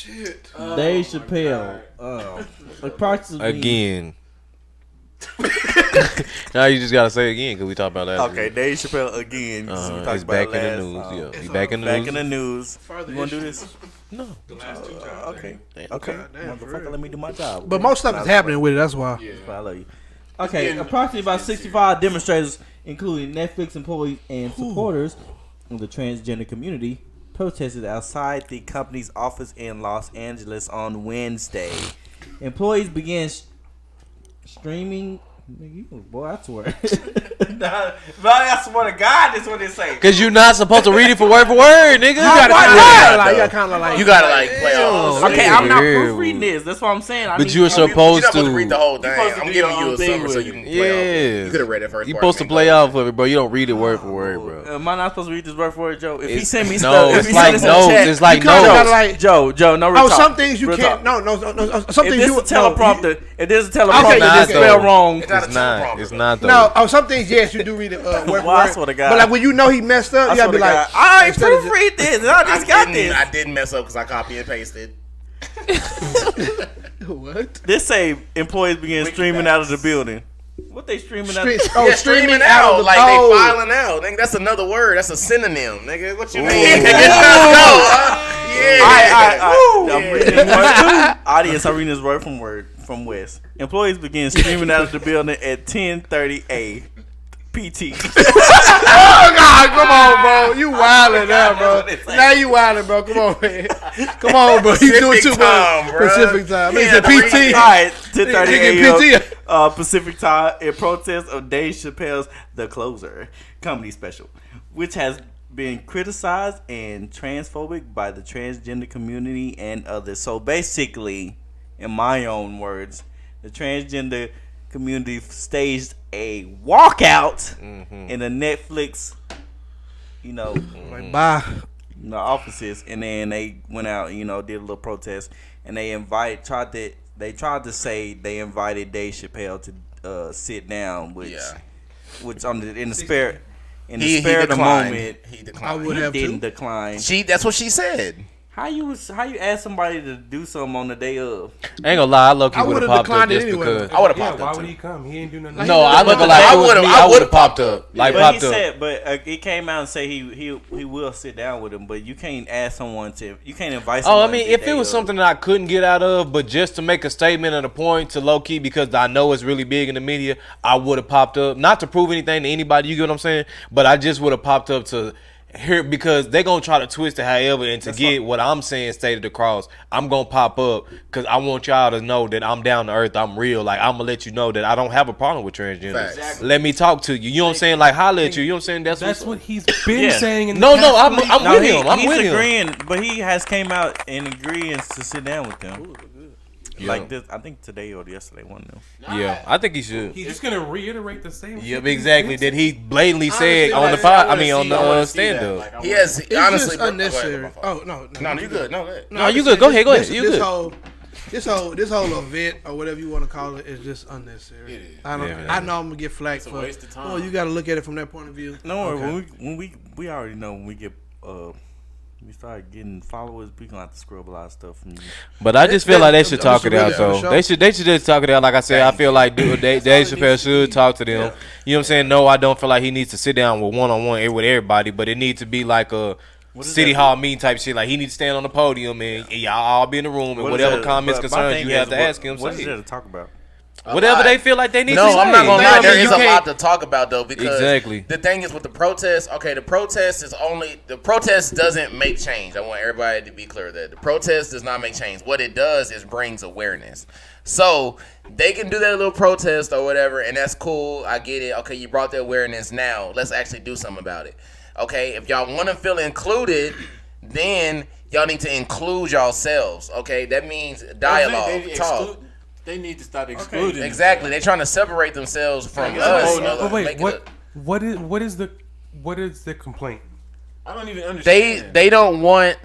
shit. Dave Chappelle. Approximately Again. Now you just gotta say it again because we talked about last week. Okay, Dave Chappelle again. He's back in the news. Yeah, he's back in the news. Back in the news. You want to do this? No. Okay. Motherfucker, let me do my job. But most stuff is happening with it. That's why. Yeah. I love you. Okay, approximately about 65 demonstrators, including Netflix employees and supporters of the transgender community, protested outside the company's office in Los Angeles on Wednesday. Employees began streaming. Boy, I swear. I swear to God, that's what they say. Because you're not supposed to read it for word, nigga. You gotta play off. Okay, I'm not proofreading this. That's what I'm saying. But you're supposed to read the whole thing. I'm giving you a summary so you can play off. You could have read it first. You're supposed to play off of it, bro. You don't read it word for word, bro. Am I not supposed to read this word for word, Joe? If he send me stuff, if he send us notes. a chat, It's like notes. Joe, no. Oh, some things you can't. No. Some things you. If there's a teleprompter that's spelled wrong, it's not. It's not though. No, some things yes you do read it word for word. I swear to God. But like when you know he messed up, you gotta be like, I ain't proofread this. I just got this. I didn't mess up because I copy and pasted. What? This say employees began streaming out of the building. What they streaming out? Streaming out like they filing out. Nigga, that's another word. That's a synonym, nigga. What you mean? I'm reading this word. Audience, I'm reading this word from West. Employees began streaming out of the building at 10:30 a. PT. Oh God, come on, bro. You wildin' now, bro. Now you wildin', bro. Come on, man. Come on, bro. You doing too much. Pacific time. He said PT. All right, 10:30 a.m. Pacific time in protest of Dave Chappelle's The Closer comedy special, which has been criticized and transphobic by the transgender community and others. So basically, in my own words, the transgender community staged a walkout in the Netflix, offices, and then they went out, did a little protest, and they tried to say they invited Dave Chappelle to sit down, which in the spirit of the moment, he declined. I would have didn't decline. That's what she said. How you ask somebody to do something on the day of? I ain't gonna lie, I low-key would have popped up just because. I would have popped up. Why would he come? He ain't do nothing. No, I look like I would have popped up. But he said, he came out and say he will sit down with him, but you can't ask someone to. You can't invite. Oh, I mean, if it was something that I couldn't get out of, but just to make a statement and a point to low-key because I know it's really big in the media, I would have popped up. Not to prove anything to anybody, you get what I'm saying? But I just would have popped up to. Here because they're gonna try to twist it however, and to get what I'm saying stated across, I'm gonna pop up because I want y'all to know that I'm down to earth, I'm real. Like I'm gonna let you know that I don't have a problem with transgender. Exactly. Let me talk to you. You know what I'm saying? Like holler at you. You know what I'm saying? That's what he's been saying. I'm with him. I'm he's with agreeing, him. But he has came out and agreeing to sit down with them. Like this, I think today or yesterday, one of them. Yeah, I think he should. He's just gonna reiterate the same. Yep, exactly. That he blatantly said on the pod. I mean, on the stand up. He has honestly unnecessary. Oh no, you good? No, good. No, you good. Go ahead. You good. This whole event or whatever you want to call it is just unnecessary. It is. I know I'm gonna get flack for. waste of time. Well, you got to look at it from that point of view. No, when we already know when we get we start getting followers, we gonna have to scrub a lot of stuff from you. But I just feel like they should talk it out though. They should just talk it out. Like I said, I feel like Dave Chappelle should talk to them. You know what I'm saying? No, I don't feel like he needs to sit down with one-on-one with everybody, but it needs to be like a city hall meeting type shit. Like he needs to stand on the podium and y'all all be in the room and whatever comments, concerns you have to ask him. What is there to talk about? Whatever they feel like they need to say. No, I'm not gonna lie. There is a lot to talk about though, because the thing is with the protest. Okay, the protest doesn't make change. I want everybody to be clear that the protest does not make change. What it does is brings awareness. So they can do their little protest or whatever, and that's cool. I get it. Okay, you brought the awareness. Now let's actually do something about it. Okay, if y'all want to feel included, then y'all need to include yourselves. Okay, that means dialogue, talk. They need to start excluding. Exactly. They're trying to separate themselves from us. But wait, what is the complaint? I don't even understand. They don't want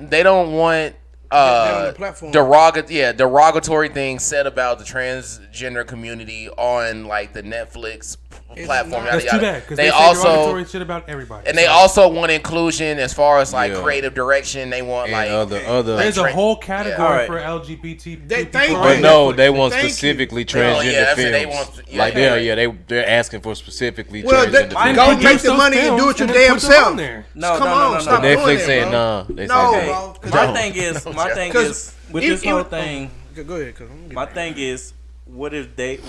derogatory things said about the transgender community on like the Netflix platform. That's too bad because They say also derogatory shit about everybody. and they also want inclusion as far as like creative direction. They want like other. There's a whole category Yeah. for LGBT. They people. think- But no, they want Thank you. specifically Oh, yeah, transgender that's it. They films. want- yeah, Like yeah. they're asking for specifically Well, transgender go films. make Produce the those money and do films it your and then damn put them on self. there. No, Come no, on, no, stop no. doing Netflix that, said bro. nah. They No, said bro. 'cause My I- thing is Cause with even- this whole even- thing. Go ahead, cause My thing is, what is Dave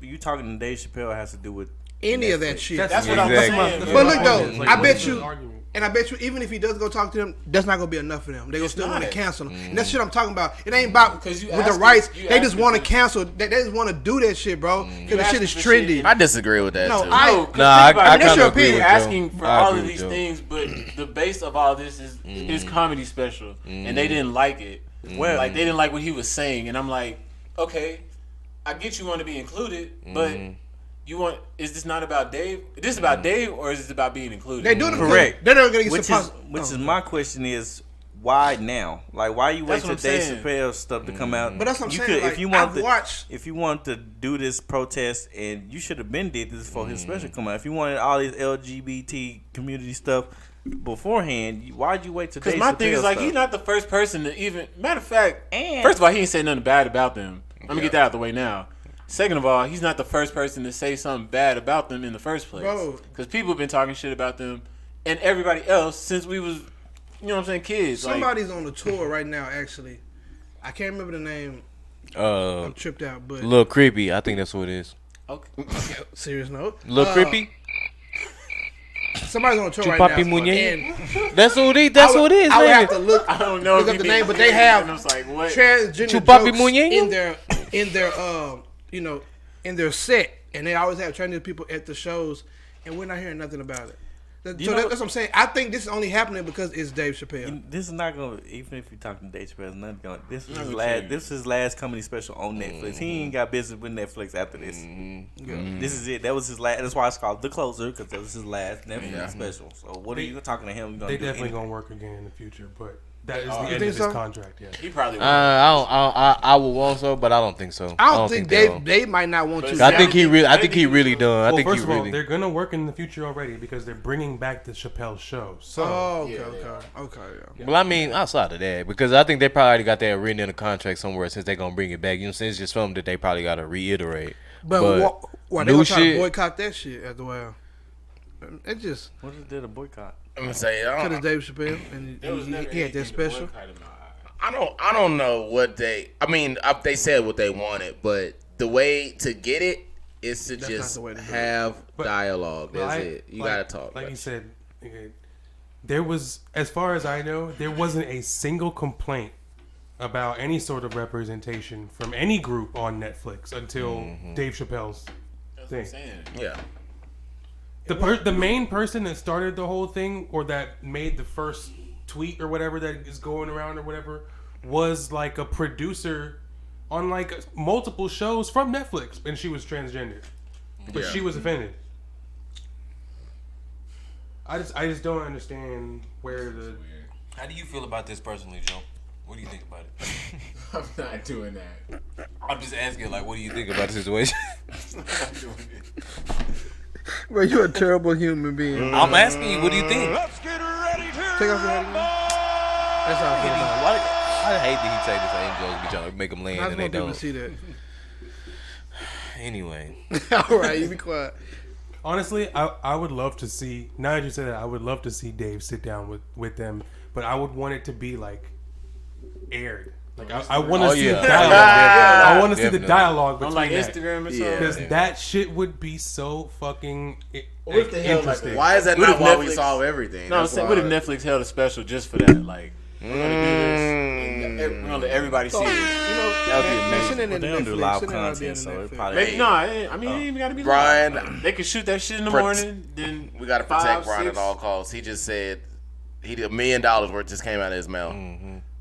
you talking to Dave Chappelle has to do with any of that shit. That's what I'm Exactly. saying. But look Like, though, what I is bet the you, argument? and I bet you, even if he does go talk to them, that's not gonna be enough for them. They gonna It's still want to not. cancel him. And that's shit I'm talking about. It ain't about Because you with the asked rights. me- you They asked just me want to to- cancel. They just want to do that shit, bro. Because the asked shit me is for trendy. shit. I disagree with that No, too. Nah, I that's kind your of agree opinion. with You're asking Joe. for I all agree of with these Joe. things, but the base of all this is his comedy special, and they didn't like it. Well, Like they didn't like what he was saying, and I'm like, okay, I get you want to be included, but you want is this not about Dave? Is this about Dave or is this about being included? They doing it because Correct. they're not gonna get which supposed. is my question is why now? Like why you wait That's till what I'm Dave saying. Chappelle stuff to come out? But that's what I'm you saying. Like, if you want I've to, watched. if you want to do this protest, and you should have been did this before his special come out. If you wanted all these LGBT community stuff beforehand, why'd you wait till Dave Because my Chappelle thing is like stuff? he's not the first person to even. Matter of fact, And- first of all, he ain't said nothing bad about them. Let me get that out the way now. Second of all, he's not the first person to say something bad about them in the first place. Bro. Because people have been talking shit about them and everybody else since we was, you know what I'm saying, kids. Like, Somebody's on the tour right now. Actually, I can't remember the name. I'm tripped out, but Lil Creepy. I think that's what it is. okay. serious note. Lil Creepy. Somebody's on the tour right Chupapi now. Muñe. And That's what it is. That's what it is, I would man. have to look. I don't know Look if up the he name, did- but they have and I was like, what? transgender Chupapi jokes Muñeño? in their you know, in their set, and they always have transgender people at the shows, and we're not hearing nothing about it. So that's what I'm saying. I think this is only happening because it's Dave Chappelle. This is not gonna. Even if you're talking to Dave Chappelle, it's not gonna. This is Not his gonna last. change. This is his last comedy special on Netflix. He ain't got business with Netflix after this. This is it. That was his last. That's why it's called The Closer, because that was his last Netflix special. So what are you talking to him? You gonna They do definitely anything? gonna work again in the future, but that is the end think of his so? contract. Yeah. He probably I would want so, but I don't think so. I don't think they will. they might not want But to. I think he really done. I Well, think he first of all, really. they're gonna work in the future already because they're bringing back the Chappelle show. So Oh, okay, Yeah, okay, yeah. Well, I mean, outside of that, because I think they probably already got that written in a contract somewhere since they're gonna bring it back. You know what I'm saying? It's just something that they probably gotta reiterate. But why they new gonna try to shit- boycott that shit as well? It just What is there to boycott? I'm gonna say because it's Dave Chappelle and There was never he had that anything to special. boycott him. I don't know what they. I mean, they said what they wanted, but the way to get it is to not just the way to do it. have But- dialogue. Well, That's I- it. You like- gotta talk. Like you said, there was, as far as I know, there wasn't a single complaint about any sort of representation from any group on Netflix until Dave Chappelle's That's what I'm thing. saying. Yeah. The main person that started the whole thing, or that made the first tweet or whatever that is going around or whatever, was like a producer on like multiple shows from Netflix, and she was transgender, but Yeah. she was offended. I just don't understand where the How do you feel about this personally, Joe? What do you think about it? I'm not doing that. I'm just asking, like, what do you think about the situation? I'm not doing it. Bro, you're a terrible human being. I'm asking you, what do you think? Take off your hat again. That's how I feel about it. I hate that he say the same jokes, be trying to make them land I just and they want people don't. to see that. Anyway, All right, you be quiet. honestly, I would love to see. Now that you say that, I would love to see Dave sit down with them, but I would want it to be like aired. Like I want to Oh, see yeah. the dialogue. Yeah, I want to see the definitely. dialogue On between like that. Instagram or Because something. that shit would be so fucking What the hell, like, interesting. Why is that What not if why we Netflix- solve everything? No, I'm That's saying, why- what if Netflix held a special just for that? Like, we're gonna do this. And we're gonna let everybody see this. You know, That would be man, amazing. send it Well, in they the don't do Netflix, live send it out there content, to so it Netflix. probably. Maybe, no, I mean, it ain't even gotta be Brian- live. They could shoot that shit in the Pro- morning. Then We gotta protect 5, Brian 6. at all costs. He just said he did $1 million worth just came out of his mouth.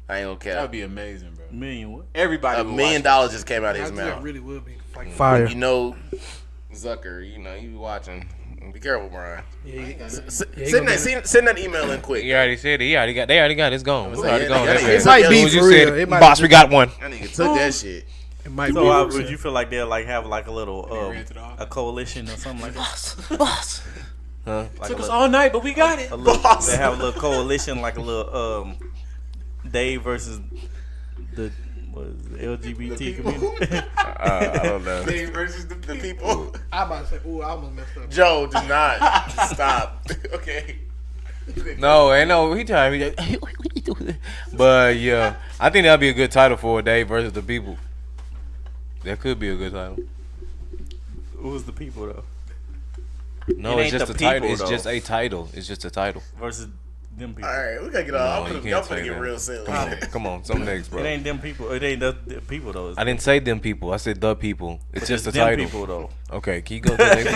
I ain't gonna That care. would be amazing, bro. Million what? Everybody. $1 would million watch just came out of his That mouth. really would be like fire. You know, Zucker. You know, you be watching. Be careful, Brian. Send that email in quick. he already said it. They already got it. It's gone. It's already yeah, gone. yeah, That's yeah. it. It might As be soon as you for said real. it, It might boss, be. we got one. That nigga took that shit. It might So be. would you feel like they'll like have like a little rented off. a coalition or something like that? Boss. Like Took a us little, all night, but we got it. they have a little coalition, like a little Dave versus the LGBT community. I don't know. Dave versus the people. I about to say, ooh, I almost messed up. Joe, do not stop. Okay. No, ain't no. He trying to be like, what you doing? But yeah, I think that'd be a good title for Dave versus the people. That could be a good title. Who's the people though? No, It it's ain't just a the title. people, It's though. just a title. It's just a title. Versus them people. All right, we gotta get off. No, you Y'all can't finna say get that. real silly. Come on, some next, It bro. ain't them people. It ain't the people though. I didn't say them people. I said the people. It's But just a them title. people though. Okay, can you go to the next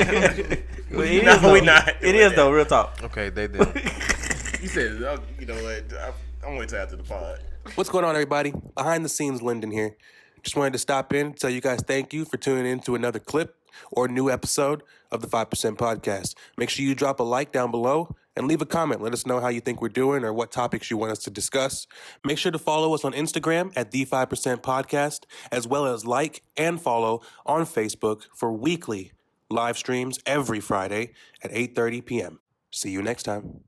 one? But it No, is though. we not It doing is that. though. Real talk. Okay, they did. You said, oh, you know what? I'm waiting till after the pod. What's going on, everybody? Behind the scenes, Lyndon here. Just wanted to stop in and tell you guys thank you for tuning in to another clip or new episode of the 5% Podcast. Make sure you drop a like down below and leave a comment. Let us know how you think we're doing or what topics you want us to discuss. Make sure to follow us on Instagram at the 5% Podcast, as well as like and follow on Facebook for weekly live streams every Friday at 8:30 p.m. See you next time.